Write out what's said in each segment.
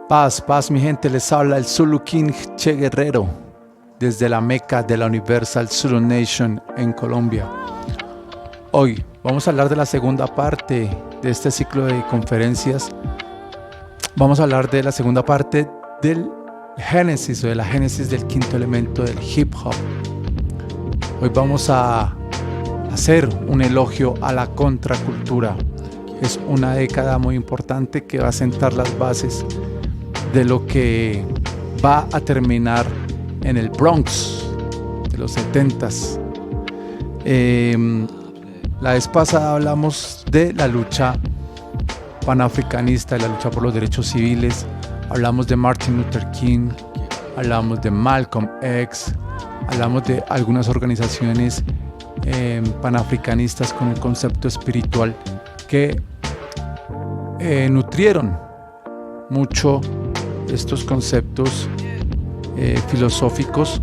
Paz, paz mi gente, les habla el Zulu King Che Guerrero desde la meca de la Universal Zulu Nation en Colombia. Hoy vamos a hablar de la segunda parte de este ciclo de conferencias. Vamos a hablar de la segunda parte del génesis o de la génesis del quinto elemento del hip hop. Hoy vamos a hacer un elogio a la contracultura. Es una década muy importante que va a sentar las bases de lo que va a terminar en el Bronx de los 70s. La vez pasada hablamos de la lucha panafricanista, de la lucha por los derechos civiles. Hablamos de Martin Luther King, hablamos de Malcolm X, hablamos de algunas organizaciones panafricanistas con un concepto espiritual que nutrieron mucho estos conceptos filosóficos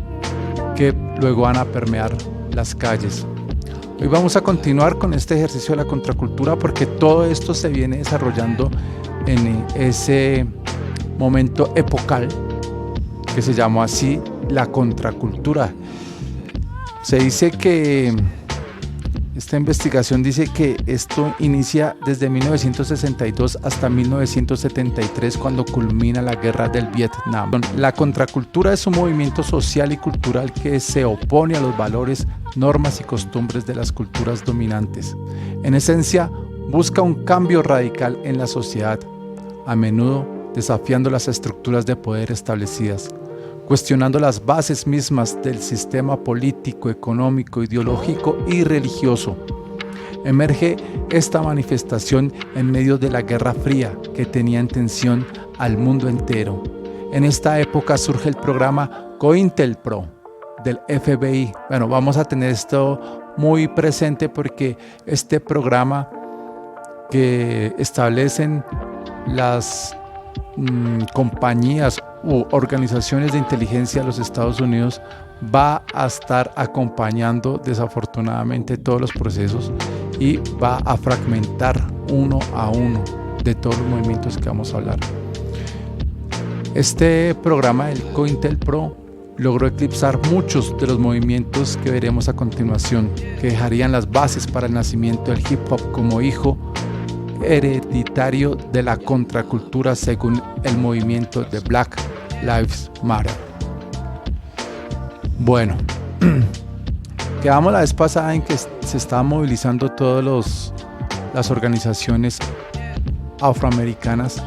que luego van a permear las calles. Hoy vamos a continuar con este ejercicio de la contracultura porque todo esto se viene desarrollando en ese momento epocal que se llamó así la contracultura. Se dice que esta investigación dice que esto inicia desde 1962 hasta 1973, cuando culmina la guerra del Vietnam. La contracultura es un movimiento social y cultural que se opone a los valores, normas y costumbres de las culturas dominantes. En esencia, busca un cambio radical en la sociedad, a menudo desafiando las estructuras de poder establecidas, cuestionando las bases mismas del sistema político, económico, ideológico y religioso. Emerge esta manifestación en medio de la Guerra Fría que tenía en tensión al mundo entero. En esta época surge el programa COINTELPRO del FBI. Bueno, vamos a tener esto muy presente porque este programa que establecen las compañías u organizaciones de inteligencia de los Estados Unidos va a estar acompañando desafortunadamente todos los procesos y va a fragmentar uno a uno de todos los movimientos que vamos a hablar. Este programa del COINTELPRO logró eclipsar muchos de los movimientos que veremos a continuación, que dejarían las bases para el nacimiento del hip hop como hijo hereditario de la contracultura según el movimiento de Black Lives Matter. Bueno, quedamos la vez pasada en que se estaban movilizando todas las organizaciones afroamericanas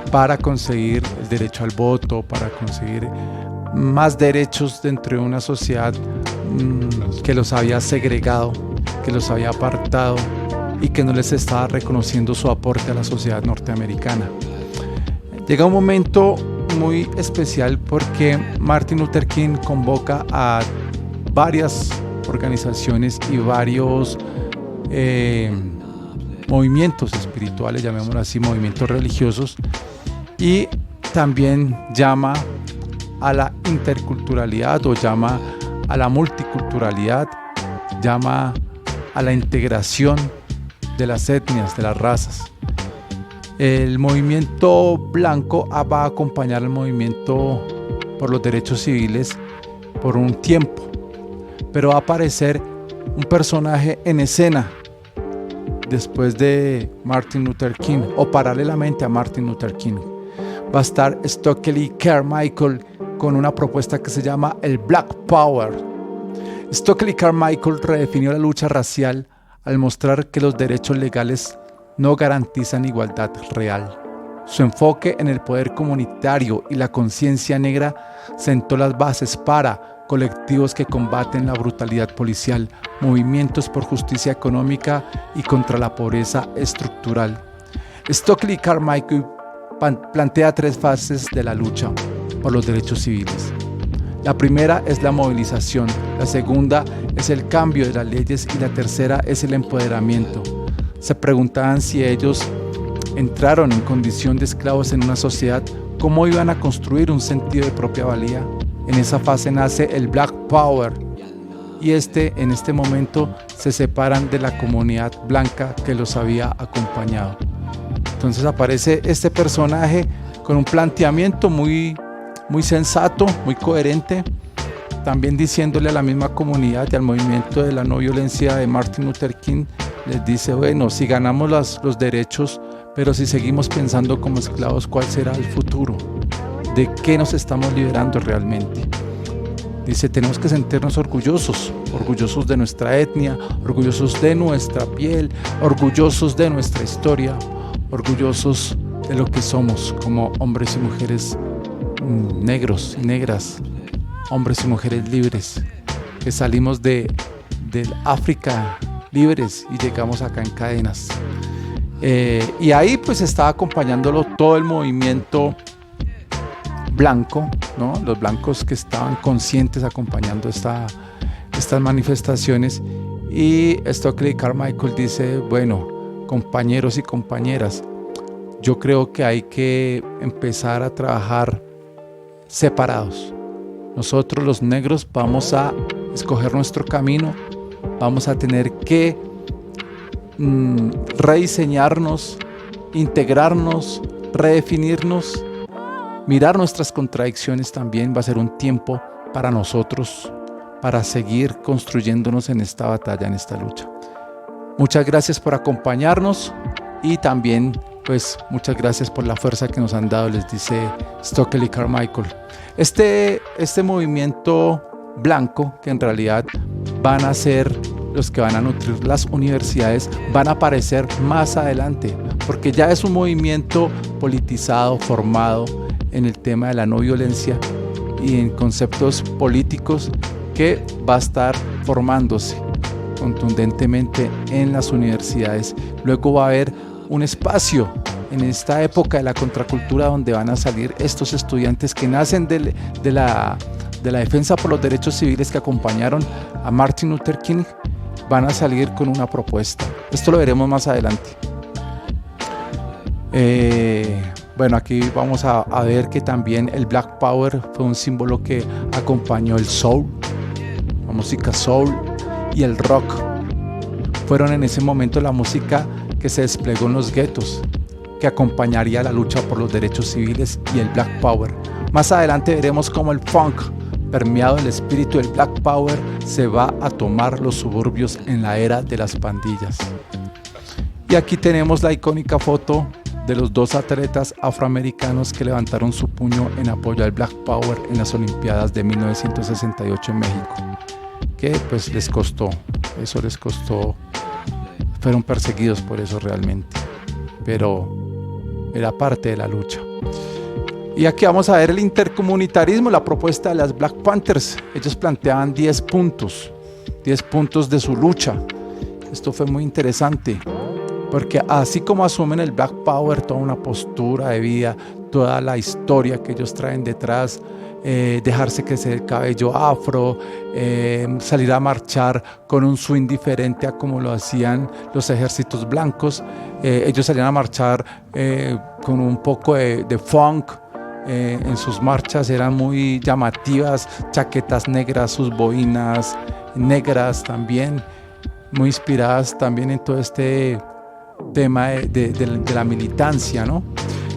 para conseguir el derecho al voto, para conseguir más derechos dentro de una sociedad que los había segregado, que los había apartado y que no les estaba reconociendo su aporte a la sociedad norteamericana. Llega un momento muy especial porque Martin Luther King convoca a varias organizaciones y varios movimientos espirituales, llamémoslo así, movimientos religiosos, y también llama a la interculturalidad o llama a la multiculturalidad, llama a la integración de las etnias, de las razas. El movimiento blanco va a acompañar al movimiento por los derechos civiles por un tiempo, pero va a aparecer un personaje en escena después de Martin Luther King o paralelamente a Martin Luther King. Va a estar Stokely Carmichael con una propuesta que se llama el Black Power. Stokely Carmichael redefinió la lucha racial al mostrar que los derechos legales no garantizan igualdad real. Su enfoque en el poder comunitario y la conciencia negra sentó las bases para colectivos que combaten la brutalidad policial, movimientos por justicia económica y contra la pobreza estructural. Stokely Carmichael plantea tres fases de la lucha por los derechos civiles. La primera es la movilización, la segunda es el cambio de las leyes y la tercera es el empoderamiento. Se preguntaban si ellos entraron en condición de esclavos en una sociedad, ¿cómo iban a construir un sentido de propia valía? En esa fase nace el Black Power y en este momento se separan de la comunidad blanca que los había acompañado. Entonces aparece este personaje con un planteamiento muy sensato, muy coherente, también diciéndole a la misma comunidad y al movimiento de la no violencia de Martin Luther King, les dice, bueno, si ganamos los derechos, pero si seguimos pensando como esclavos, ¿cuál será el futuro? ¿De qué nos estamos liberando realmente? Dice, tenemos que sentirnos orgullosos de nuestra etnia, orgullosos de nuestra piel, orgullosos de nuestra historia, orgullosos de lo que somos como hombres y mujeres negros y negras, hombres y mujeres libres, que salimos del África libres y llegamos acá en cadenas. Y ahí pues estaba acompañándolo todo el movimiento blanco, ¿no? Los blancos que estaban conscientes acompañando estas manifestaciones. Y Stokely Carmichael dice, bueno, compañeros y compañeras, yo creo que hay que empezar a trabajar separados. Nosotros los negros vamos a escoger nuestro camino, vamos a tener que rediseñarnos, integrarnos, redefinirnos, mirar nuestras contradicciones también. Va a ser un tiempo para nosotros, para seguir construyéndonos en esta batalla, en esta lucha. Muchas gracias por acompañarnos y también pues muchas gracias por la fuerza que nos han dado, les dice Stokely Carmichael. Este movimiento blanco, que en realidad van a ser los que van a nutrir las universidades, van a aparecer más adelante, porque ya es un movimiento politizado, formado en el tema de la no violencia y en conceptos políticos, que va a estar formándose contundentemente en las universidades. Luego va a haber un espacio en esta época de la contracultura donde van a salir estos estudiantes que nacen de la defensa por los derechos civiles, que acompañaron a Martin Luther King. Van a salir con una propuesta. Esto lo veremos más adelante. Bueno, aquí vamos a ver que también el Black Power fue un símbolo que acompañó el soul, la música soul y el rock. Fueron en ese momento la música que se desplegó en los guetos, que acompañaría la lucha por los derechos civiles y el Black Power. Más adelante veremos cómo el funk, permeado del espíritu del Black Power, se va a tomar los suburbios en la era de las pandillas. Y aquí tenemos la icónica foto de los dos atletas afroamericanos que levantaron su puño en apoyo al Black Power en las Olimpiadas de 1968 en México, que pues les costó, fueron perseguidos por eso realmente, pero era parte de la lucha. Y aquí vamos a ver el intercomunitarismo, la propuesta de las Black Panthers. Ellos planteaban 10 puntos de su lucha. Esto fue muy interesante, porque así como asumen el Black Power, toda una postura de vida, toda la historia que ellos traen detrás, dejarse crecer el cabello afro, salir a marchar con un swing diferente a como lo hacían los ejércitos blancos. Ellos salían a marchar con un poco de funk. En sus marchas eran muy llamativas, chaquetas negras, sus boinas negras también, muy inspiradas también en todo este tema de la militancia, ¿no?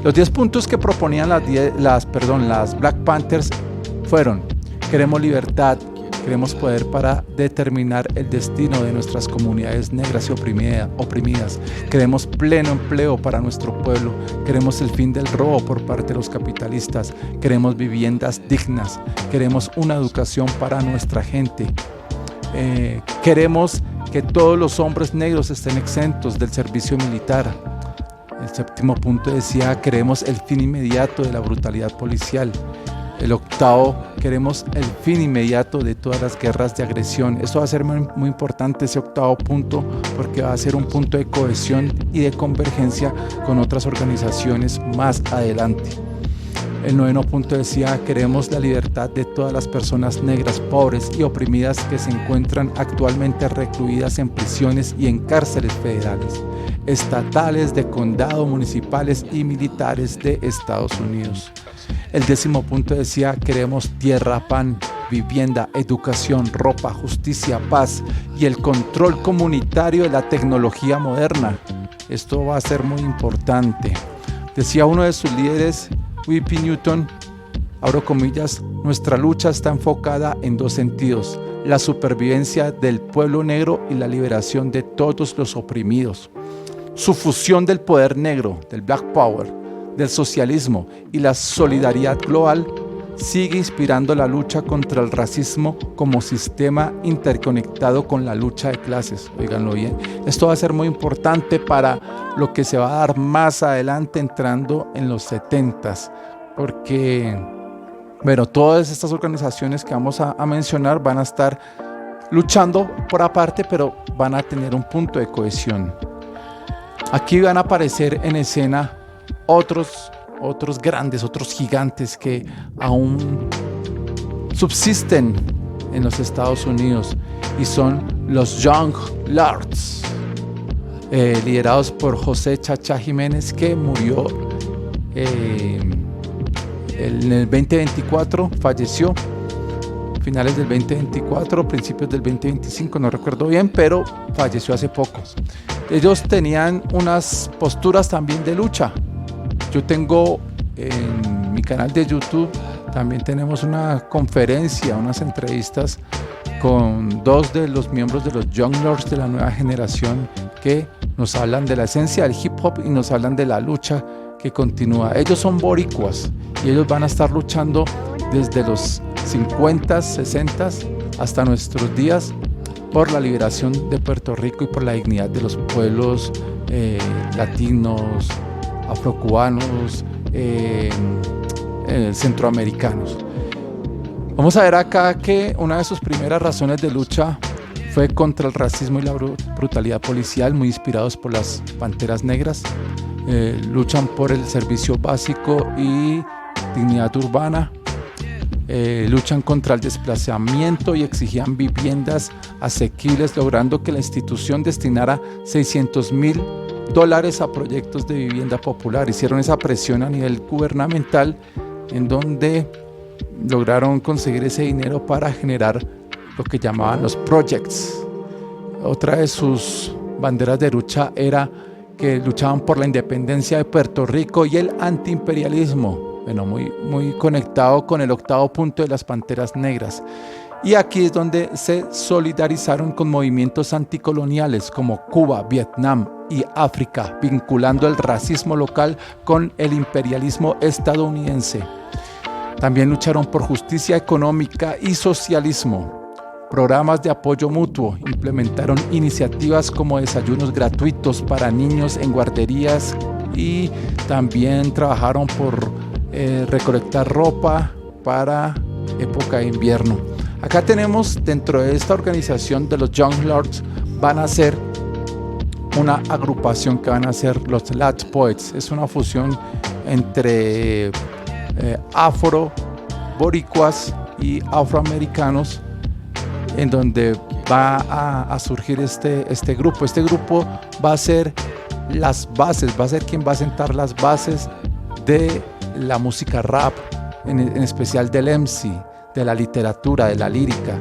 Los 10 puntos que proponían las Black Panthers fueron: queremos libertad, queremos poder para determinar el destino de nuestras comunidades negras y oprimidas, queremos pleno empleo para nuestro pueblo, queremos el fin del robo por parte de los capitalistas, queremos viviendas dignas, queremos una educación para nuestra gente, queremos que todos los hombres negros estén exentos del servicio militar. El 7º punto decía: queremos el fin inmediato de la brutalidad policial. El 8º, queremos el fin inmediato de todas las guerras de agresión. Esto va a ser muy importante, ese 8º punto, porque va a ser un punto de cohesión y de convergencia con otras organizaciones más adelante. El 9º punto decía: queremos la libertad de todas las personas negras, pobres y oprimidas que se encuentran actualmente recluidas en prisiones y en cárceles federales, estatales, de condado, municipales y militares de Estados Unidos. El 10º punto decía: queremos tierra, pan, vivienda, educación, ropa, justicia, paz y el control comunitario de la tecnología moderna. Esto va a ser muy importante. Decía uno de sus líderes, Whippy Newton, abro comillas, nuestra lucha está enfocada en dos sentidos: la supervivencia del pueblo negro y la liberación de todos los oprimidos. Su fusión del poder negro, del Black Power, del socialismo y la solidaridad global sigue inspirando la lucha contra el racismo como sistema interconectado con la lucha de clases. Óiganlo bien, esto va a ser muy importante para lo que se va a dar más adelante entrando en los 70s, porque bueno, todas estas organizaciones que vamos a mencionar van a estar luchando por aparte, pero van a tener un punto de cohesión. Aquí van a aparecer en escena otros grandes, otros gigantes que aún subsisten en los Estados Unidos, y son los Young Lords, liderados por José Chacha Jiménez, que murió en el 2024, falleció finales del 2024, principios del 2025, no recuerdo bien, pero falleció hace poco. Ellos tenían unas posturas también de lucha. Yo tengo en mi canal de YouTube, también tenemos una conferencia, unas entrevistas con dos de los miembros de los Young Lords de la nueva generación, que nos hablan de la esencia del hip hop y nos hablan de la lucha que continúa. Ellos son boricuas y ellos van a estar luchando desde los 50s, 60s hasta nuestros días por la liberación de Puerto Rico y por la dignidad de los pueblos latinos, afrocubanos, centroamericanos. Vamos a ver acá que una de sus primeras razones de lucha fue contra el racismo y la brutalidad policial, muy inspirados por las Panteras Negras. Luchan por el servicio básico y dignidad urbana. Luchan contra el desplazamiento y exigían viviendas asequibles, logrando que la institución destinara $600,000 a proyectos de vivienda popular. Hicieron esa presión a nivel gubernamental, en donde lograron conseguir ese dinero para generar lo que llamaban los projects. Otra de sus banderas de lucha era que luchaban por la independencia de Puerto Rico y el antiimperialismo. Bueno, muy conectado con el octavo punto de las Panteras Negras. Y aquí es donde se solidarizaron con movimientos anticoloniales como Cuba, Vietnam y África, vinculando el racismo local con el imperialismo estadounidense. También lucharon por justicia económica y socialismo, programas de apoyo mutuo, implementaron iniciativas como desayunos gratuitos para niños en guarderías, y también trabajaron por recolectar ropa para época de invierno. Acá tenemos, dentro de esta organización de los Young Lords, van a ser una agrupación que van a ser los Lat Poets. Es una fusión entre afro, boricuas y afroamericanos, en donde va a surgir este grupo. Este grupo va a ser las bases, va a ser quien va a sentar las bases de la música rap, en especial del MC, de la literatura, de la lírica.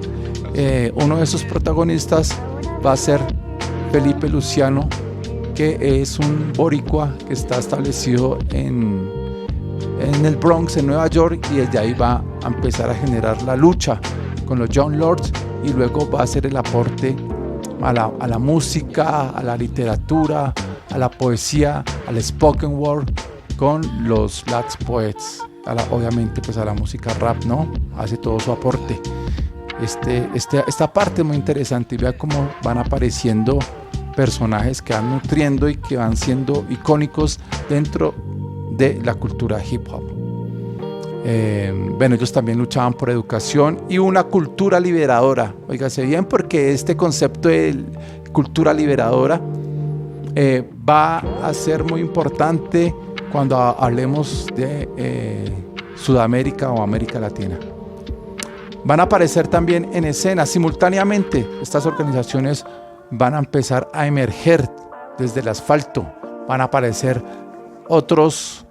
Uno de sus protagonistas va a ser Felipe Luciano, que es un boricua que está establecido en el Bronx, en Nueva York, y desde ahí va a empezar a generar la lucha con los Young Lords, y luego va a hacer el aporte a la música, a la literatura, a la poesía, al spoken word con los Lat Poets, obviamente pues a la música rap, ¿no? Hace todo su aporte. Esta parte es muy interesante, y vea cómo van apareciendo personajes que van nutriendo y que van siendo icónicos dentro de la cultura hip hop. Bueno, ellos también luchaban por educación y una cultura liberadora. Óigase bien, porque este concepto de cultura liberadora va a ser muy importante cuando hablemos de Sudamérica o América Latina. Van a aparecer también en escena simultáneamente. Estas organizaciones van a empezar a emerger desde el asfalto. Van a aparecer otros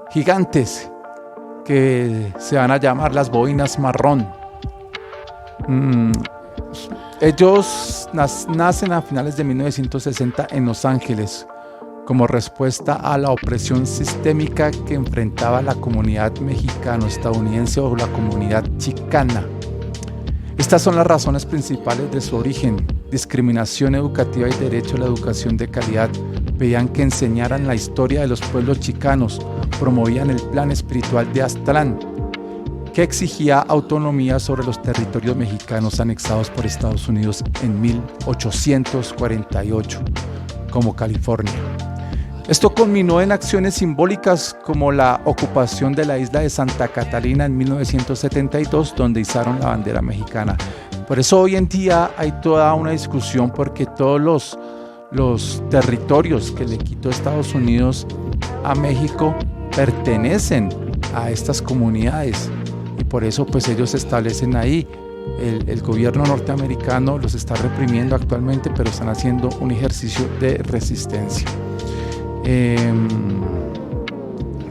gigantes que se van a llamar las Boinas Marrón. Ellos nacen a finales de 1960 en Los Ángeles, como respuesta a la opresión sistémica que enfrentaba la comunidad mexicano-estadounidense o la comunidad chicana. Estas son las razones principales de su origen: discriminación educativa y derecho a la educación de calidad. Pedían que enseñaran la historia de los pueblos chicanos, promovían el plan espiritual de Aztlán, que exigía autonomía sobre los territorios mexicanos anexados por Estados Unidos en 1848, como California. Esto culminó en acciones simbólicas como la ocupación de la isla de Santa Catalina en 1972, donde izaron la bandera mexicana. Por eso hoy en día hay toda una discusión, porque todos los territorios que le quitó Estados Unidos a México pertenecen a estas comunidades, y por eso pues ellos se establecen ahí. El gobierno norteamericano los está reprimiendo actualmente, pero están haciendo un ejercicio de resistencia.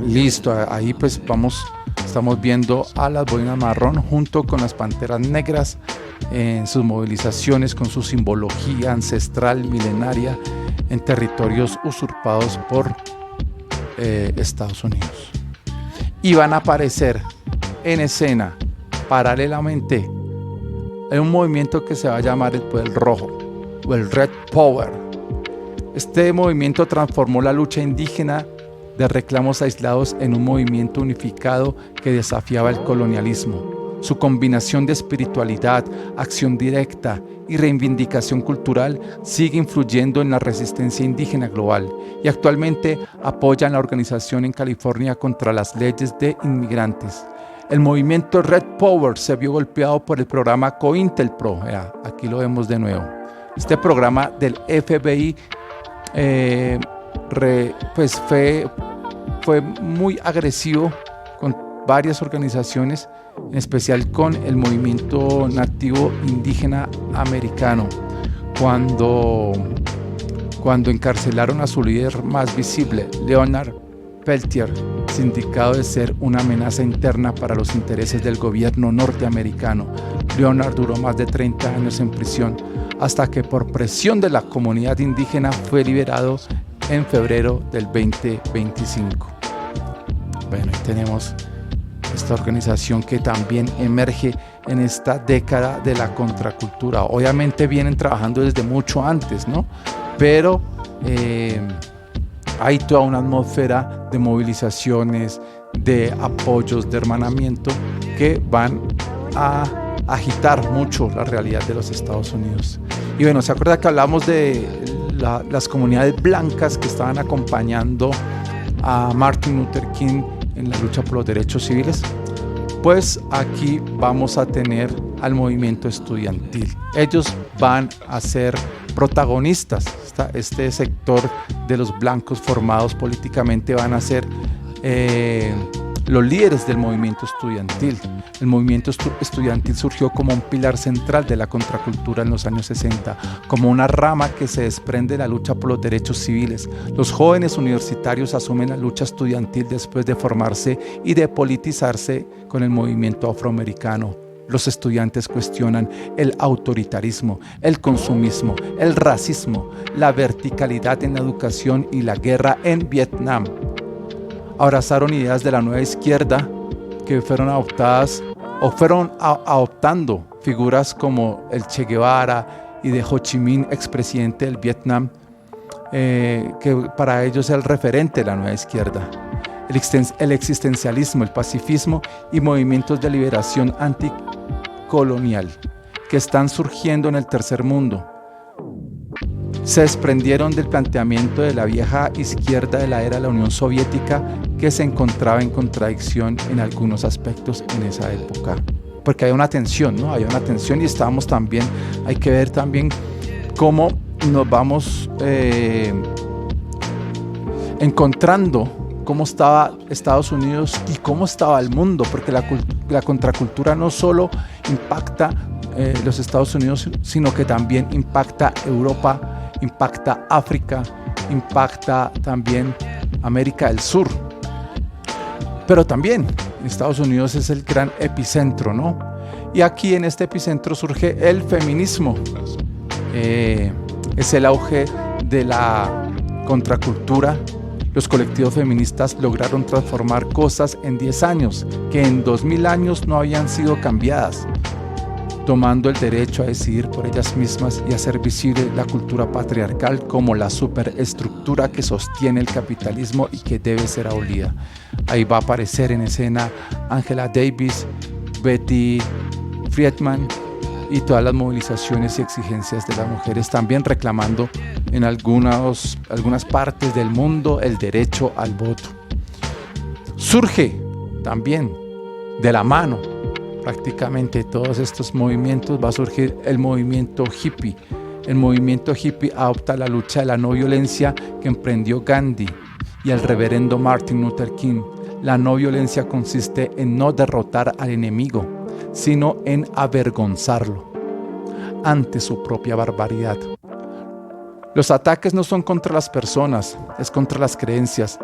Listo, ahí pues estamos viendo a las boinas marrón junto con las panteras negras en sus movilizaciones, con su simbología ancestral milenaria en territorios usurpados por Estados Unidos. Y van a aparecer en escena paralelamente en un movimiento que se va a llamar el Poder Rojo o el Red Power. Este movimiento transformó la lucha indígena de reclamos aislados en un movimiento unificado que desafiaba el colonialismo. Su combinación de espiritualidad, acción directa y reivindicación cultural sigue influyendo en la resistencia indígena global, y actualmente apoyan la organización en California contra las leyes de inmigrantes. El movimiento Red Power se vio golpeado por el programa COINTELPRO. Aquí lo vemos de nuevo. Este programa del FBI fue muy agresivo con varias organizaciones, en especial con el movimiento nativo indígena americano, cuando encarcelaron a su líder más visible, Leonard Peltier, sindicado de ser una amenaza interna para los intereses del gobierno norteamericano. Leonard duró más de 30 años en prisión, hasta que por presión de la comunidad indígena fue liberado en febrero del 2025. Bueno, ahí tenemos esta organización que también emerge en esta década de la contracultura. Obviamente vienen trabajando desde mucho antes, ¿no? Pero hay toda una atmósfera de movilizaciones, de apoyos, de hermanamiento que van a agitar mucho la realidad de los Estados Unidos. Y bueno, ¿se acuerda que hablamos de las comunidades blancas que estaban acompañando a Martin Luther King en la lucha por los derechos civiles? Pues aquí vamos a tener al movimiento estudiantil. Ellos van a ser protagonistas. Este sector de los blancos formados políticamente van a ser los líderes del movimiento estudiantil. El movimiento estudiantil surgió como un pilar central de la contracultura en los años 60, como una rama que se desprende de la lucha por los derechos civiles. Los jóvenes universitarios asumen la lucha estudiantil después de formarse y de politizarse con el movimiento afroamericano. Los estudiantes cuestionan el autoritarismo, el consumismo, el racismo, la verticalidad en la educación y la guerra en Vietnam. Abrazaron ideas de la nueva izquierda que fueron adoptadas o fueron adoptando figuras como el Che Guevara y de Ho Chi Minh, expresidente del Vietnam, que para ellos es el referente de la nueva izquierda. El existencialismo, el pacifismo y movimientos de liberación anticolonial que están surgiendo en el tercer mundo se desprendieron del planteamiento de la vieja izquierda de la era de la Unión Soviética, que se encontraba en contradicción en algunos aspectos en esa época, porque hay una tensión, ¿no? Hay una tensión, y estábamos también, hay que ver también cómo nos vamos encontrando cómo estaba Estados Unidos y cómo estaba el mundo, porque la contracultura no solo impacta los Estados Unidos, sino que también impacta Europa, impacta África, impacta también América del Sur. Pero también Estados Unidos es el gran epicentro, ¿no? Y aquí en este epicentro surge el feminismo. Es el auge de la contracultura, los colectivos feministas lograron transformar cosas en 10 años que en 2000 años no habían sido cambiadas, tomando el derecho a decidir por ellas mismas y hacer visible la cultura patriarcal como la superestructura que sostiene el capitalismo y que debe ser abolida. Ahí va a aparecer en escena Angela Davis, Betty Friedman y todas las movilizaciones y exigencias de las mujeres, también reclamando en algunas partes del mundo el derecho al voto. Surge también de la mano prácticamente todos estos movimientos, va a surgir el movimiento hippie. El movimiento hippie adopta la lucha de la no violencia que emprendió Gandhi y el reverendo Martin Luther King. La no violencia consiste en no derrotar al enemigo, sino en avergonzarlo ante su propia barbaridad. Los ataques no son contra las personas, es contra las creencias,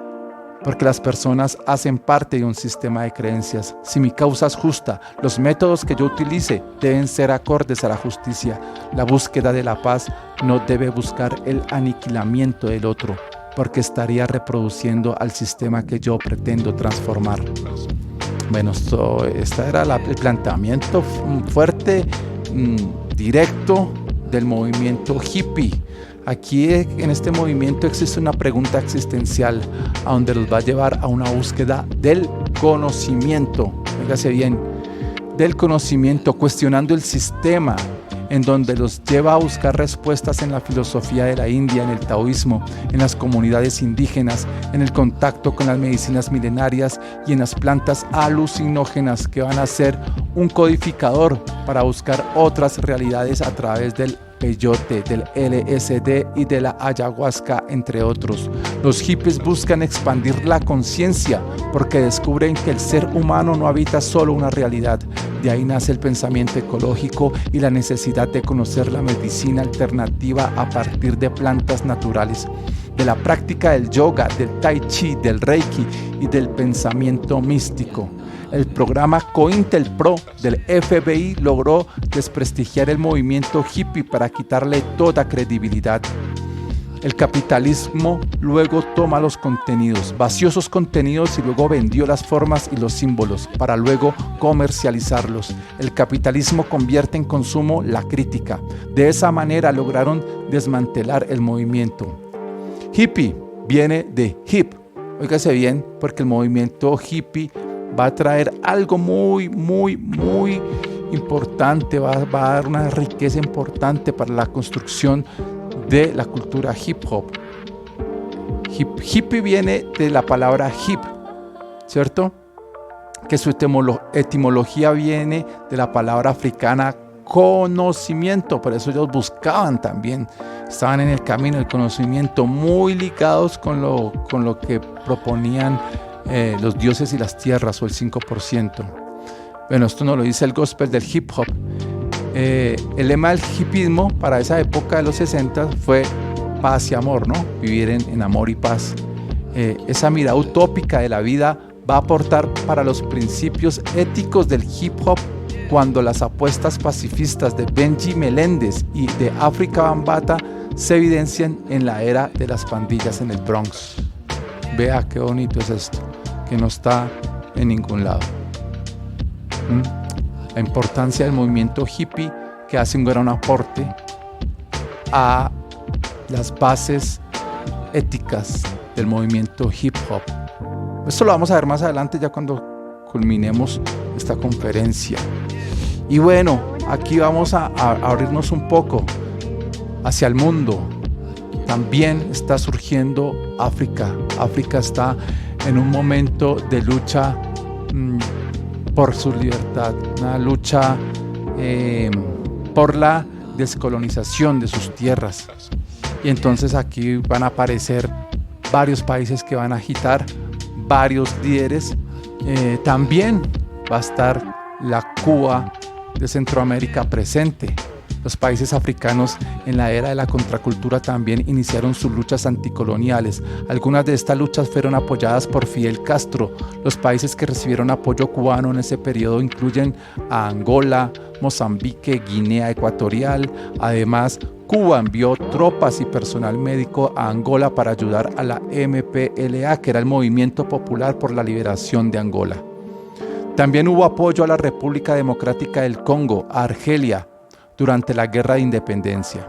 porque las personas hacen parte de un sistema de creencias. Si mi causa es justa, los métodos que yo utilice deben ser acordes a la justicia. La búsqueda de la paz no debe buscar el aniquilamiento del otro, porque estaría reproduciendo al sistema que yo pretendo transformar. Bueno, este era el planteamiento fuerte, directo del movimiento hippie. Aquí en este movimiento existe una pregunta existencial a donde los va a llevar a una búsqueda del conocimiento, fíjese bien, del conocimiento, cuestionando el sistema, en donde los lleva a buscar respuestas en la filosofía de la India, en el taoísmo, en las comunidades indígenas, en el contacto con las medicinas milenarias y en las plantas alucinógenas que van a ser un codificador para buscar otras realidades a través del peyote, del LSD y de la ayahuasca, entre otros. Los hippies buscan expandir la conciencia porque descubren que el ser humano no habita solo una realidad. De ahí nace el pensamiento ecológico y la necesidad de conocer la medicina alternativa a partir de plantas naturales, de la práctica del yoga, del tai chi, del reiki y del pensamiento místico. El programa COINTELPRO del FBI logró desprestigiar el movimiento hippie para quitarle toda credibilidad. El capitalismo luego toma los contenidos, vació esos contenidos y luego vendió las formas y los símbolos para luego comercializarlos. El capitalismo convierte en consumo la crítica. De esa manera lograron desmantelar el movimiento. Hippie viene de hip, óigase bien, porque el movimiento hippie va a traer algo muy importante, va a dar una riqueza importante para la construcción de la cultura hip hop. Hippie viene de la palabra hip, ¿cierto? Que su etimología viene de la palabra africana conocimiento, por eso ellos buscaban también, estaban en el camino del conocimiento, muy ligados con lo que proponían los dioses y las tierras, o el 5%. Bueno, esto nos lo dice el gospel del hip hop. El lema del hippismo para esa época de los 60 fue paz y amor, ¿no? Vivir en amor y paz. Esa mirada utópica de la vida va a aportar para los principios éticos del hip hop cuando las apuestas pacifistas de Benji Meléndez y de Afrika Bambaataa se evidencian en la era de las pandillas en el Bronx. Vea qué bonito es esto, que no está en ningún lado. La importancia del movimiento hippie, que hace un gran aporte a las bases éticas del movimiento hip hop. Esto lo vamos a ver más adelante, ya cuando culminemos esta conferencia. Y bueno, aquí vamos a abrirnos un poco hacia el mundo. También está surgiendo África. África está en un momento de lucha por su libertad, una lucha por la descolonización de sus tierras. Y entonces aquí van a aparecer varios países que van a agitar, varios líderes. También va a estar la Cuba de Centroamérica presente. Los países africanos en la era de la contracultura también iniciaron sus luchas anticoloniales. Algunas de estas luchas fueron apoyadas por Fidel Castro. Los países que recibieron apoyo cubano en ese periodo incluyen a Angola, Mozambique, Guinea Ecuatorial. Además, Cuba envió tropas y personal médico a Angola para ayudar a la MPLA, que era el Movimiento Popular por la Liberación de Angola. También hubo apoyo a la República Democrática del Congo, a Argelia, durante la Guerra de Independencia.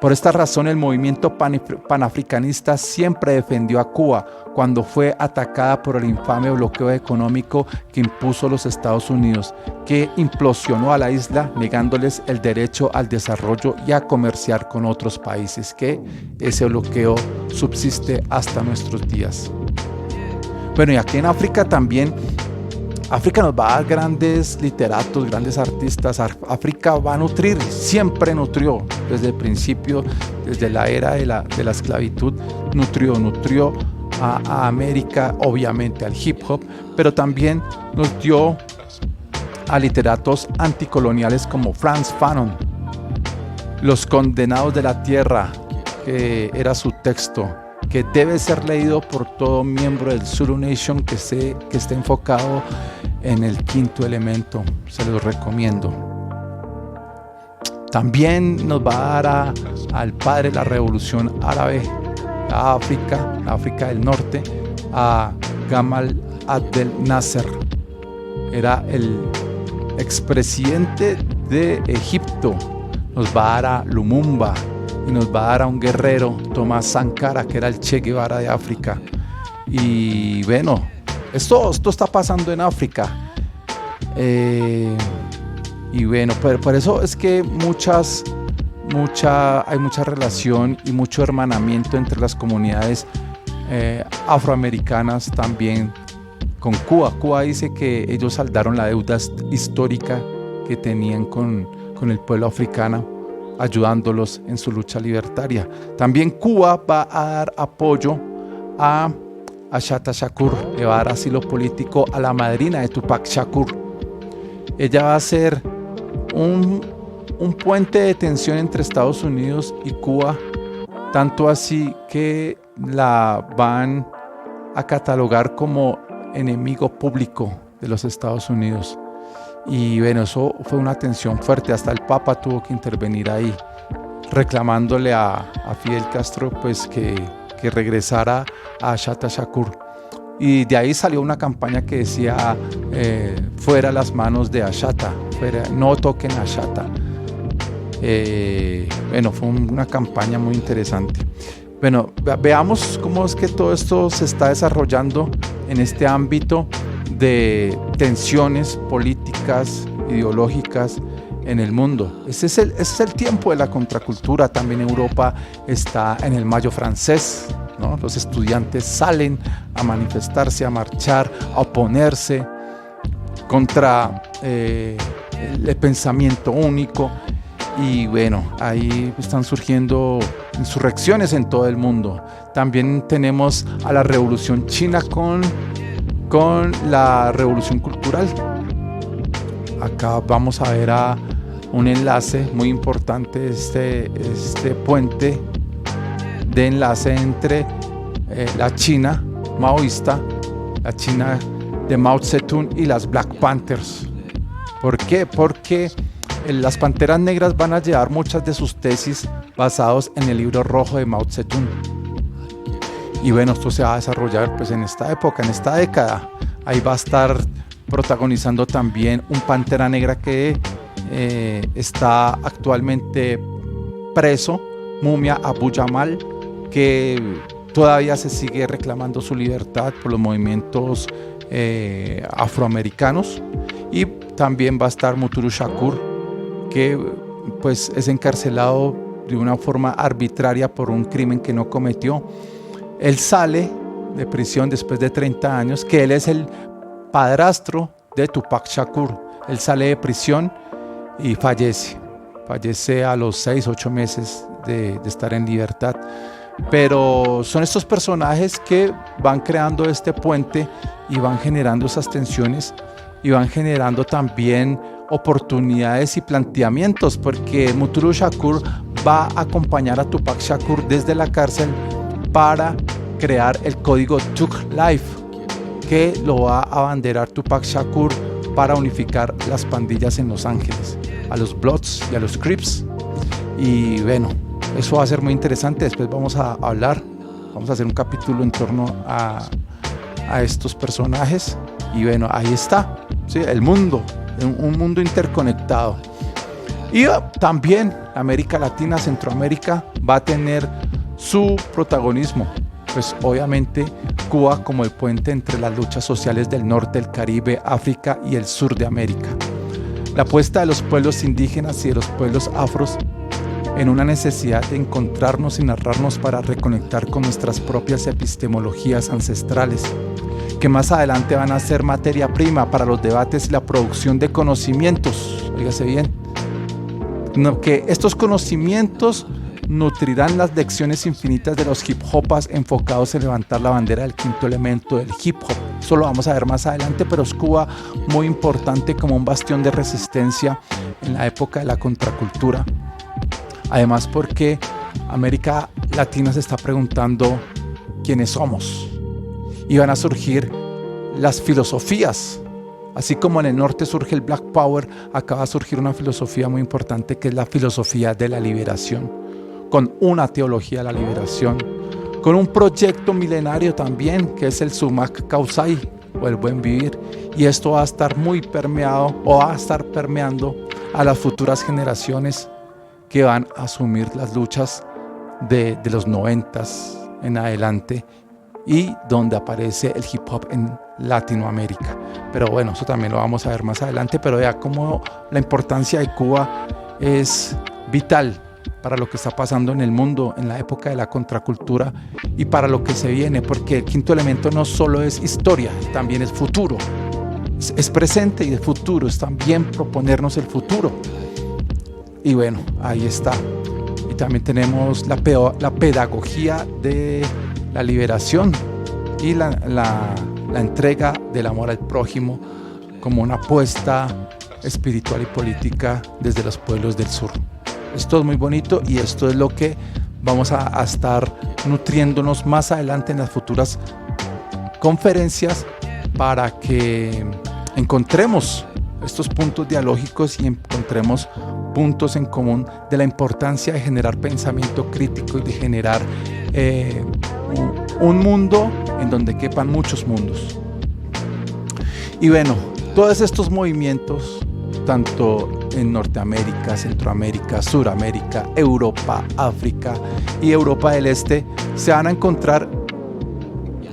Por esta razón, el movimiento panafricanista siempre defendió a Cuba cuando fue atacada por el infame bloqueo económico que impuso los Estados Unidos, que implosionó a la isla negándoles el derecho al desarrollo y a comerciar con otros países, que ese bloqueo subsiste hasta nuestros días. Bueno, y aquí en África también, África nos va a dar grandes literatos, grandes artistas. África va a nutrir, siempre nutrió, desde el principio, desde la era de la esclavitud, nutrió a América, obviamente al hip hop, pero también nos dio a literatos anticoloniales como Frantz Fanon, Los Condenados de la Tierra, que era su texto, que debe ser leído por todo miembro del Zulu Nation que esté enfocado en el quinto elemento. Se los recomiendo. También nos va a dar al padre de la revolución árabe, a África del Norte, a Gamal Abdel Nasser. Era el expresidente de Egipto. Nos va a dar a Lumumba y nos va a dar a un guerrero, Tomás Sankara, que era el Che Guevara de África. Y bueno, esto está pasando en África. Y bueno, por eso es que hay mucha relación y mucho hermanamiento entre las comunidades afroamericanas también con Cuba. Cuba dice que ellos saldaron la deuda histórica que tenían con el pueblo africano, ayudándolos en su lucha libertaria. También Cuba va a dar apoyo a Assata Shakur, le va a dar asilo político a la madrina de Tupac Shakur. Ella va a ser un puente de tensión entre Estados Unidos y Cuba, tanto así que la van a catalogar como enemigo público de los Estados Unidos. Y bueno, eso fue una tensión fuerte, hasta el Papa tuvo que intervenir ahí, reclamándole a Fidel Castro pues que regresara a Assata Shakur. Y de ahí salió una campaña que decía fuera las manos de Assata, no toquen a Assata. Bueno, fue una campaña muy interesante. Bueno, veamos cómo es que todo esto se está desarrollando en este ámbito de tensiones políticas, ideológicas en el mundo. Ese es el tiempo de la contracultura. También Europa está en el Mayo francés, ¿no? Los estudiantes salen a manifestarse, a marchar, a oponerse contra el pensamiento único. Y bueno, ahí están surgiendo insurrecciones en todo el mundo. También tenemos a la Revolución China con la Revolución Cultural. Acá vamos a ver un enlace muy importante, este puente de enlace entre la China maoísta, la China de Mao Zedong y las Black Panthers. ¿Por qué? Porque las Panteras Negras van a llevar muchas de sus tesis basados en el libro rojo de Mao Zedong. Y bueno, esto se va a desarrollar pues en esta época, en esta década. Ahí va a estar protagonizando también un Pantera Negra que está actualmente preso, Mumia Abu Jamal, que todavía se sigue reclamando su libertad por los movimientos afroamericanos. Y también va a estar Mutulu Shakur, que pues es encarcelado de una forma arbitraria por un crimen que no cometió. Él sale de prisión después de 30 años, que él es el padrastro de Tupac Shakur. Él sale de prisión y fallece a los 6-8 meses de estar en libertad. Pero son estos personajes que van creando este puente y van generando esas tensiones y van generando también oportunidades y planteamientos, porque Mutulu Shakur va a acompañar a Tupac Shakur desde la cárcel para crear el código Thug Life, que lo va a abanderar Tupac Shakur para unificar las pandillas en Los Ángeles, a los Bloods y a los Crips. Y bueno, eso va a ser muy interesante. Después vamos a hacer un capítulo en torno a estos personajes. Y bueno, ahí está, ¿sí? El mundo, un mundo interconectado. Y también América Latina, Centroamérica va a tener su protagonismo. Pues obviamente Cuba como el puente entre las luchas sociales del norte del Caribe, África y el sur de América. La apuesta de los pueblos indígenas y de los pueblos afros en una necesidad de encontrarnos y narrarnos para reconectar con nuestras propias epistemologías ancestrales, que más adelante van a ser materia prima para los debates y la producción de conocimientos. Óigase bien, que estos conocimientos nutrirán las lecciones infinitas de los hip hopas enfocados en levantar la bandera del quinto elemento del hip hop. Eso lo vamos a ver más adelante, pero es Cuba muy importante como un bastión de resistencia en la época de la contracultura. Además, porque América Latina se está preguntando quiénes somos, y van a surgir las filosofías. Así como en el norte surge el Black Power, acá va a surgir una filosofía muy importante que es la filosofía de la liberación, con una teología de la liberación, con un proyecto milenario también que es el Sumak Kawsay o el buen vivir, y esto va a estar muy permeado o va a estar permeando a las futuras generaciones que van a asumir las luchas de los 90s en adelante, y donde aparece el hip hop en Latinoamérica. Pero bueno, eso también lo vamos a ver más adelante, pero ya como la importancia de Cuba es vital para lo que está pasando en el mundo en la época de la contracultura y para lo que se viene, porque el quinto elemento no solo es historia, también es futuro, es presente y de futuro, es también proponernos el futuro. Y bueno, ahí está. Y también tenemos la pedagogía de la liberación y la entrega del amor al prójimo como una apuesta espiritual y política desde los pueblos del sur. Esto es muy bonito y esto es lo que vamos a estar nutriéndonos más adelante en las futuras conferencias para que encontremos estos puntos dialógicos y encontremos puntos en común de la importancia de generar pensamiento crítico y de generar un mundo en donde quepan muchos mundos. Y bueno, todos estos movimientos, tanto en Norteamérica, Centroamérica, Suramérica, Europa, África y Europa del Este, se van a encontrar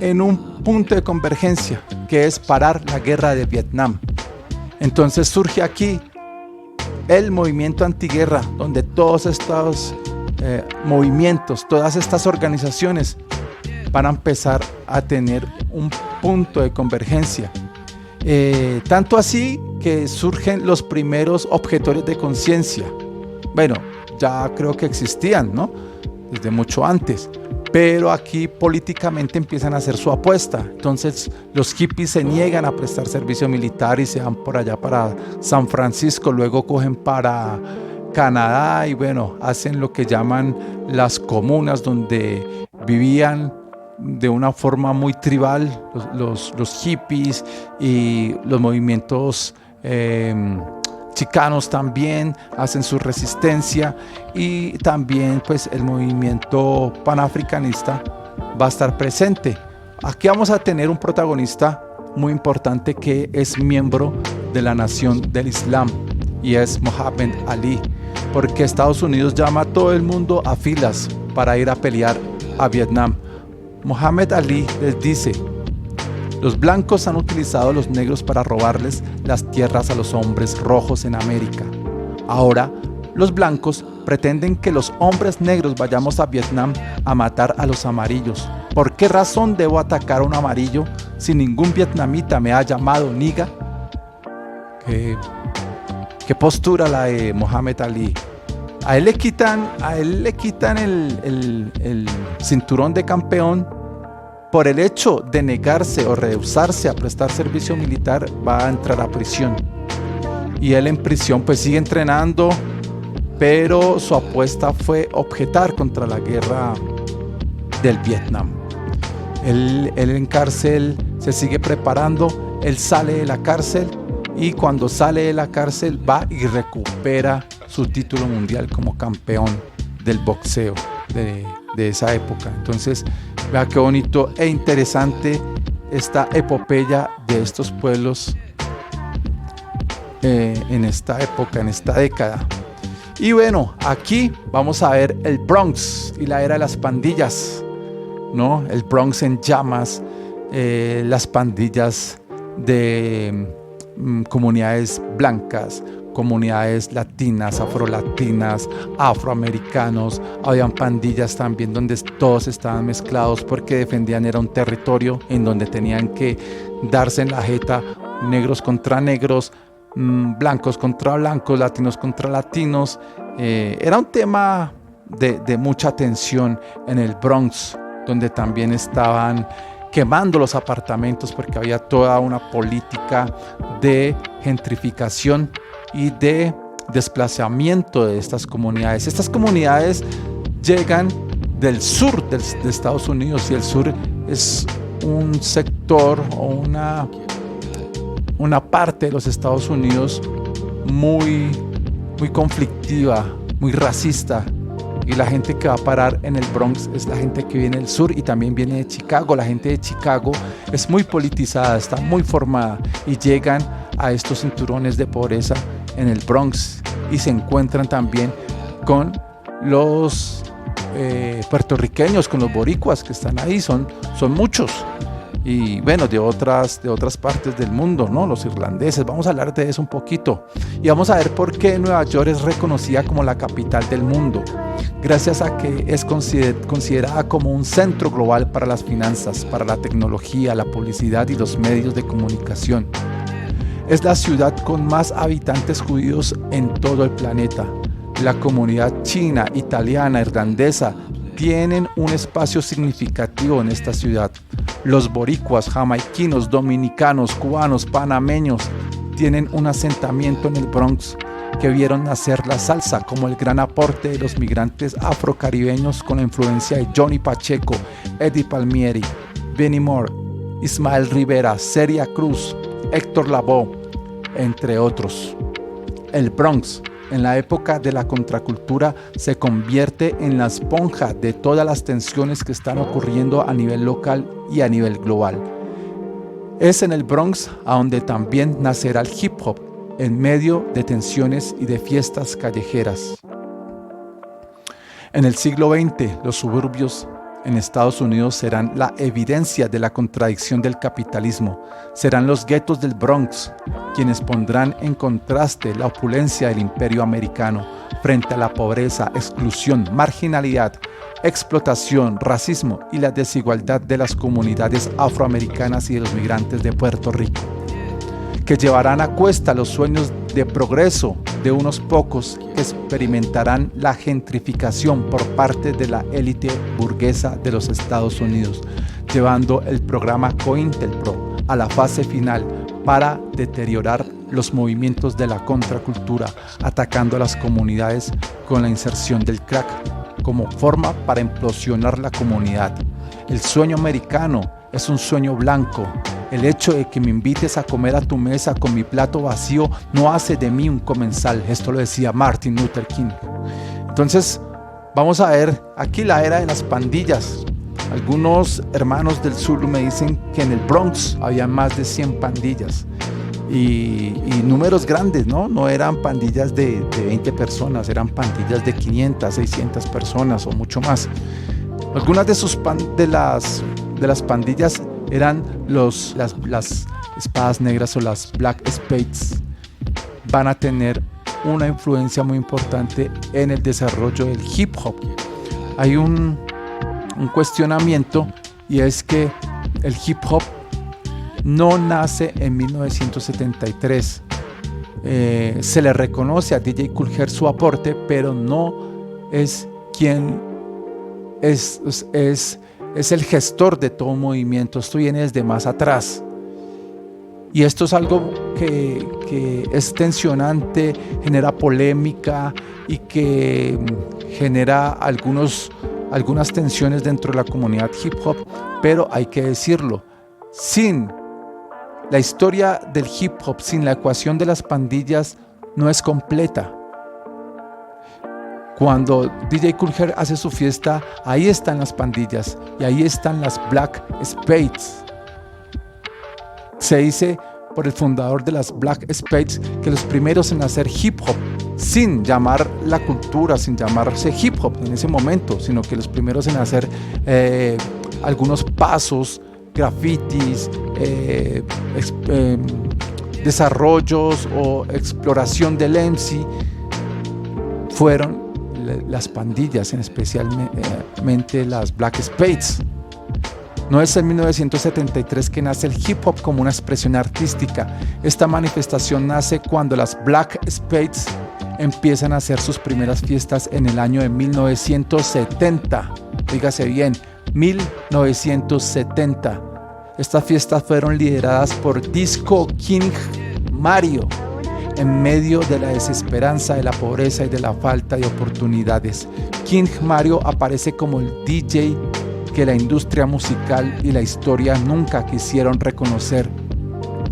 en un punto de convergencia, que es parar la guerra de Vietnam. Entonces surge aquí el movimiento antiguerra, donde todos estos movimientos, todas estas organizaciones van a empezar a tener un punto de convergencia. Tanto así que surgen los primeros objetores de conciencia. Bueno, ya creo que existían, ¿no? Desde mucho antes. Pero aquí políticamente empiezan a hacer su apuesta. Entonces los hippies se niegan a prestar servicio militar y se van por allá para San Francisco, luego cogen para Canadá y bueno, hacen lo que llaman las comunas, donde vivían de una forma muy tribal los hippies y los movimientos chicanos también hacen su resistencia, y también pues el movimiento panafricanista va a estar presente. Aquí vamos a tener un protagonista muy importante que es miembro de la Nación del Islam y es Muhammad Ali, porque Estados Unidos llama a todo el mundo a filas para ir a pelear a Vietnam. Muhammad Ali les dice: los blancos han utilizado a los negros para robarles las tierras a los hombres rojos en América. Ahora, los blancos pretenden que los hombres negros vayamos a Vietnam a matar a los amarillos. ¿Por qué razón debo atacar a un amarillo si ningún vietnamita me ha llamado niga? ¿Qué postura la de Muhammad Ali? A él le quitan el cinturón de campeón. Por el hecho de negarse o rehusarse a prestar servicio militar, va a entrar a prisión. Y él en prisión pues sigue entrenando, pero su apuesta fue objetar contra la guerra del Vietnam. Él en cárcel se sigue preparando, él sale de la cárcel y cuando sale de la cárcel va y recupera su título mundial como campeón del boxeo de esa época. Entonces, vea qué bonito e interesante esta epopeya de estos pueblos en esta época, en esta década. Y bueno, aquí vamos a ver el Bronx y la era de las pandillas, ¿no? El Bronx en llamas, las pandillas de comunidades blancas, comunidades latinas, afrolatinas, afroamericanos. Habían pandillas también donde todos estaban mezclados porque defendían, era un territorio en donde tenían que darse en la jeta, negros contra negros, blancos contra blancos, latinos contra latinos. Era un tema de mucha tensión en el Bronx, donde también estaban quemando los apartamentos porque había toda una política de gentrificación y de desplazamiento de estas comunidades. Estas comunidades llegan del sur de Estados Unidos, y el sur es un sector o una parte de los Estados Unidos muy conflictiva, muy racista, y la gente que va a parar en el Bronx es la gente que viene del sur y también viene de Chicago. La gente de Chicago es muy politizada, está muy formada, y llegan a estos cinturones de pobreza en el Bronx y se encuentran también con los puertorriqueños, con los boricuas que están ahí, son muchos. Y bueno, de otras partes del mundo, ¿no? Los irlandeses. Vamos a hablar de eso un poquito. Y vamos a ver por qué Nueva York es reconocida como la capital del mundo. Gracias a que es considerada como un centro global para las finanzas, para la tecnología, la publicidad y los medios de comunicación. Es la ciudad con más habitantes judíos en todo el planeta. La comunidad china, italiana, irlandesa tienen un espacio significativo en esta ciudad. Los boricuas, jamaiquinos, dominicanos, cubanos, panameños tienen un asentamiento en el Bronx que vieron nacer la salsa como el gran aporte de los migrantes afrocaribeños con la influencia de Johnny Pacheco, Eddie Palmieri, Benny Moore, Ismael Rivera, Celia Cruz, Héctor Lavoe, entre otros. El Bronx, en la época de la contracultura, se convierte en la esponja de todas las tensiones que están ocurriendo a nivel local y a nivel global. Es en el Bronx a donde también nacerá el hip hop, en medio de tensiones y de fiestas callejeras. En el siglo XX, los suburbios en Estados Unidos serán la evidencia de la contradicción del capitalismo. Serán los guetos del Bronx quienes pondrán en contraste la opulencia del imperio americano frente a la pobreza, exclusión, marginalidad, explotación, racismo y la desigualdad de las comunidades afroamericanas y de los migrantes de Puerto Rico, que llevarán a cuesta los sueños de progreso de unos pocos que experimentarán la gentrificación por parte de la élite burguesa de los Estados Unidos, llevando el programa COINTELPRO a la fase final para deteriorar los movimientos de la contracultura, atacando a las comunidades con la inserción del crack como forma para implosionar la comunidad. El sueño americano es un sueño blanco. El hecho de que me invites a comer a tu mesa con mi plato vacío no hace de mí un comensal. Esto lo decía Martin Luther King. Entonces, vamos a ver aquí la era de las pandillas. Algunos hermanos del sur me dicen que en el Bronx había más de 100 pandillas. Y números grandes, ¿no? No eran pandillas de 20 personas, eran pandillas de 500, 600 personas o mucho más. Algunas de las pandillas eran las espadas negras o las Black Spades. Van a tener una influencia muy importante en el desarrollo del hip hop. Hay un cuestionamiento, y es que el hip hop no nace en 1973. Se le reconoce a DJ Kool Herc su aporte, pero no es quien es el gestor de todo movimiento. Esto viene desde más atrás. Y esto es algo que es tensionante, genera polémica y que genera algunas tensiones dentro de la comunidad hip hop, pero hay que decirlo, sin la historia del hip hop, sin la ecuación de las pandillas, no es completa. Cuando DJ Kool Herc hace su fiesta, ahí están las pandillas y ahí están las Black Spades. Se dice por el fundador de las Black Spades que los primeros en hacer hip hop, sin llamar la cultura, sin llamarse hip hop en ese momento, sino que los primeros en hacer algunos pasos, grafitis, desarrollos o exploración del MC, fueron las pandillas, especialmente las Black Spades. No es en 1973 que nace el hip hop como una expresión artística. Esta manifestación nace cuando las Black Spades empiezan a hacer sus primeras fiestas en el año de 1970. Dígase bien, 1970. Estas fiestas fueron lideradas por Disco King Mario, en medio de la desesperanza, de la pobreza y de la falta de oportunidades. King Mario aparece como el DJ que la industria musical y la historia nunca quisieron reconocer,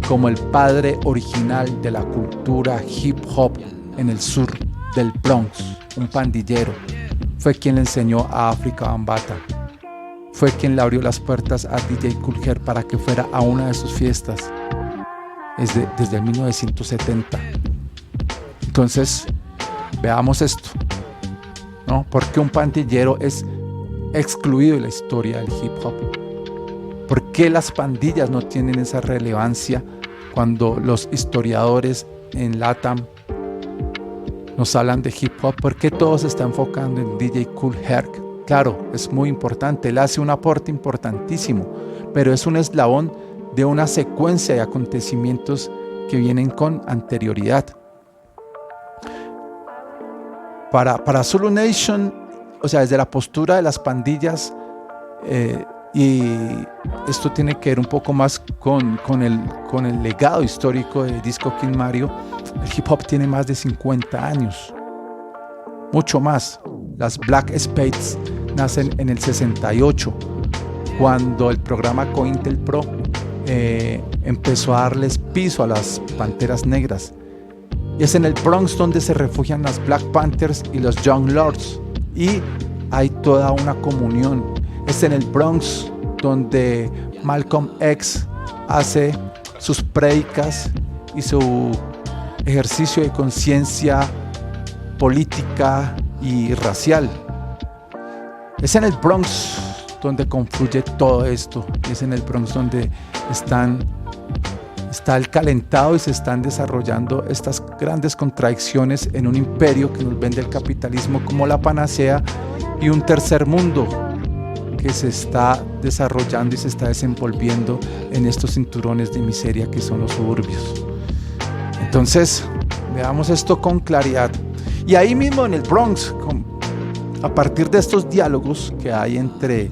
como el padre original de la cultura hip hop en el sur del Bronx. Un pandillero. Fue quien le enseñó a Afrika Bambaataa. Fue quien le abrió las puertas a DJ Kool Herc para que fuera a una de sus fiestas desde 1970. Entonces, veamos esto, ¿no? ¿Por qué un pandillero es excluido de la historia del hip hop? ¿Por qué las pandillas no tienen esa relevancia cuando los historiadores en LATAM nos hablan de hip hop? ¿Por qué todo se está enfocando en DJ Kool Herc? Claro, es muy importante, él hace un aporte importantísimo, pero es un eslabón de una secuencia de acontecimientos que vienen con anterioridad. Para Zulu Nation, o sea, desde la postura de las pandillas, y esto tiene que ver un poco más con el legado histórico de Disco King Mario, el hip hop tiene más de 50 años, mucho más. Las Black Spades nacen en el 68, cuando el programa COINTELPRO empezó a darles piso a las Panteras Negras. Y es en el Bronx donde se refugian las Black Panthers y los Young Lords, y hay toda una comunión. Es en el Bronx donde Malcolm X hace sus prédicas y su ejercicio de conciencia política y racial. Es en el Bronx donde confluye todo esto. Es en el Bronx donde está el calentado y se están desarrollando estas grandes contradicciones en un imperio que nos vende el capitalismo como la panacea, y un tercer mundo que se está desarrollando y se está desenvolviendo en estos cinturones de miseria que son los suburbios. Entonces, veamos esto con claridad. Y ahí mismo en el Bronx, a partir de estos diálogos que hay entre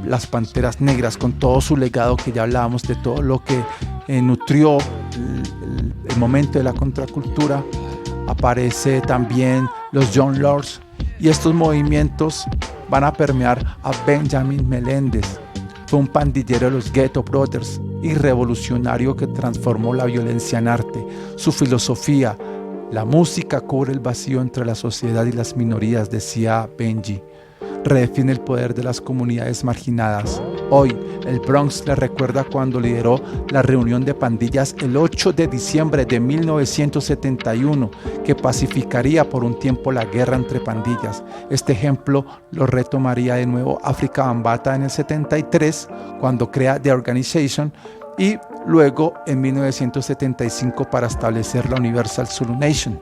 las Panteras Negras, con todo su legado que ya hablábamos, de todo lo que nutrió el momento de la contracultura, aparece también los Young Lords, y estos movimientos van a permear a Benjamin Meléndez. Fue un pandillero de los Ghetto Brothers y revolucionario que transformó la violencia en arte. Su filosofía: la música cubre el vacío entre la sociedad y las minorías, decía Benji. Redefine el poder de las comunidades marginadas. Hoy, el Bronx le recuerda cuando lideró la reunión de pandillas el 8 de diciembre de 1971, que pacificaría por un tiempo la guerra entre pandillas. Este ejemplo lo retomaría de nuevo Afrika Bambaataa en el 73, cuando crea The Organization, y luego en 1975 para establecer la Universal Zulu Nation.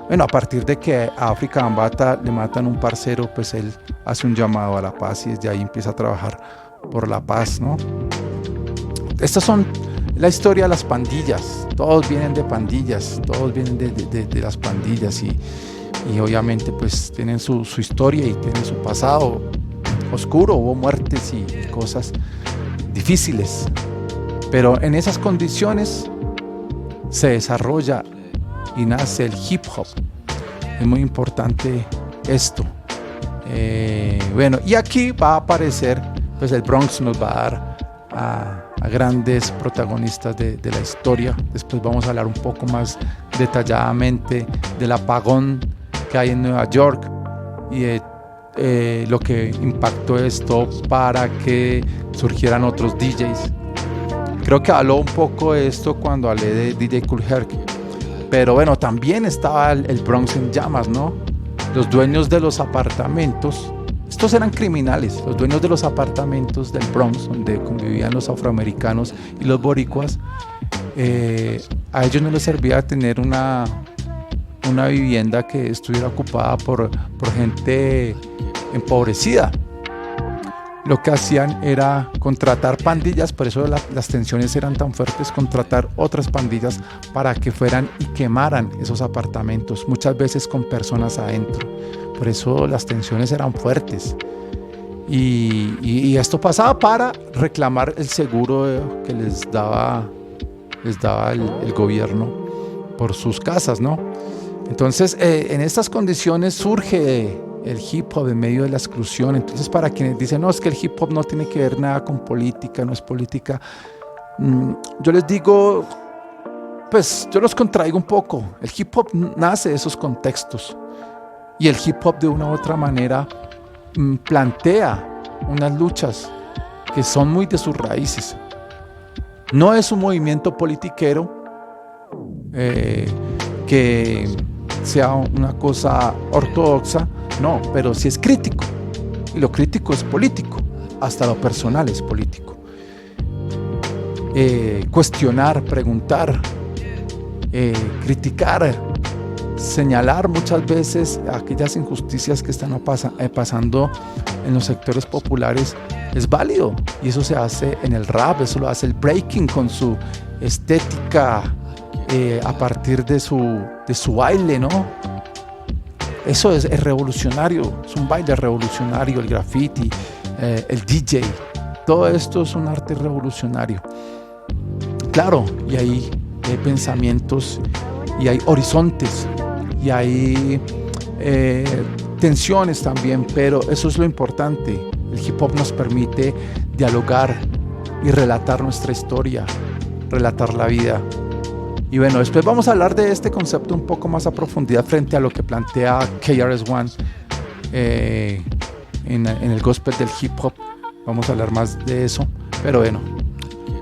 Bueno, a partir de que a Afrika Bambaataa le matan un parcero, pues él hace un llamado a la paz y desde ahí empieza a trabajar por la paz, ¿no? Estas son la historia de las pandillas. Todos vienen de pandillas, todos vienen de las pandillas, y obviamente pues tienen su historia y tienen su pasado oscuro. Hubo muertes y cosas difíciles, pero en esas condiciones se desarrolla y nace el hip hop. Es muy importante esto. Bueno, y aquí va a aparecer, pues el Bronx nos va a dar a grandes protagonistas de la historia. Después vamos a hablar un poco más detalladamente del apagón que hay en Nueva York y lo que impactó esto para que surgieran otros DJs. Creo que habló un poco de esto cuando hablé de DJ Kool Herc. Pero bueno, también estaba el Bronx en llamas, ¿no? Los dueños de los apartamentos, estos eran criminales, los dueños de los apartamentos del Bronx, donde convivían los afroamericanos y los boricuas, a ellos no les servía tener una vivienda que estuviera ocupada por gente empobrecida. Lo que hacían era contratar pandillas, por eso las tensiones eran tan fuertes, contratar otras pandillas para que fueran y quemaran esos apartamentos, muchas veces con personas adentro. Por eso las tensiones eran fuertes. Y esto pasaba para reclamar el seguro que les daba el gobierno por sus casas, ¿no? Entonces, en estas condiciones surge el hip hop en medio de la exclusión. Entonces, para quienes dicen, no, es que el hip hop no tiene que ver nada con política, no es política, yo les digo, pues yo los contraigo un poco. El hip hop nace de esos contextos y el hip hop de una u otra manera plantea unas luchas que son muy de sus raíces. No es un movimiento politiquero que sea una cosa ortodoxa, no, pero sí es crítico, y lo crítico es político, hasta lo personal es político. Cuestionar, preguntar, criticar, señalar muchas veces aquellas injusticias que están pasando en los sectores populares es válido, y eso se hace en el rap, eso lo hace el breaking con su estética a partir de su baile, ¿no? Eso es revolucionario, es un baile revolucionario, el graffiti, el DJ, todo esto es un arte revolucionario. Claro, y hay pensamientos, y hay horizontes, y hay tensiones también, pero eso es lo importante. El hip hop nos permite dialogar y relatar nuestra historia, relatar la vida. Y bueno, después vamos a hablar de este concepto un poco más a profundidad frente a lo que plantea KRS-One en el gospel del hip hop. Vamos a hablar más de eso, pero bueno,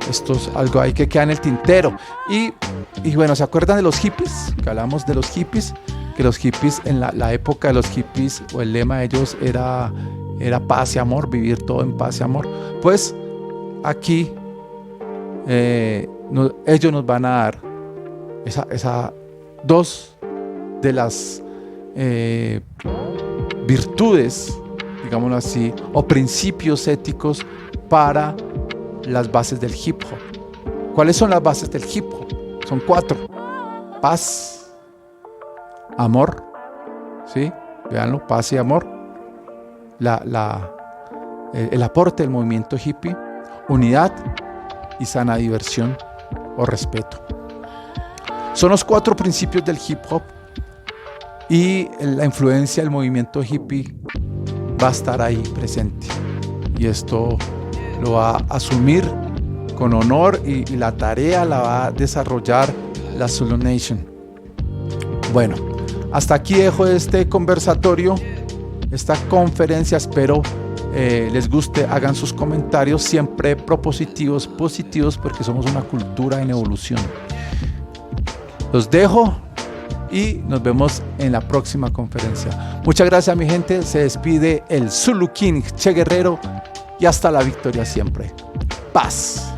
esto es algo ahí que queda en el tintero. Y bueno, ¿se acuerdan de los hippies? Que hablamos de los hippies, que los hippies en la época de los hippies, o el lema de ellos era paz y amor, vivir todo en paz y amor. Pues aquí ellos nos van a dar esa dos de las virtudes, digámoslo así, o principios éticos para las bases del hip hop. ¿Cuáles son las bases del hip hop? Son 4: paz, amor, ¿sí? Véanlo, paz y amor, el aporte del movimiento hippie, unidad y sana diversión o respeto. Son los 4 principios del hip hop, y la influencia del movimiento hippie va a estar ahí presente, y esto lo va a asumir con honor, y la tarea la va a desarrollar la Zulu Nation. Bueno, hasta aquí dejo este conversatorio, esta conferencia. Espero les guste, hagan sus comentarios, siempre propositivos, positivos, porque somos una cultura en evolución. Los dejo y nos vemos en la próxima conferencia. Muchas gracias, mi gente. Se despide el Zulu King Che Guerrero, y hasta la victoria siempre. Paz.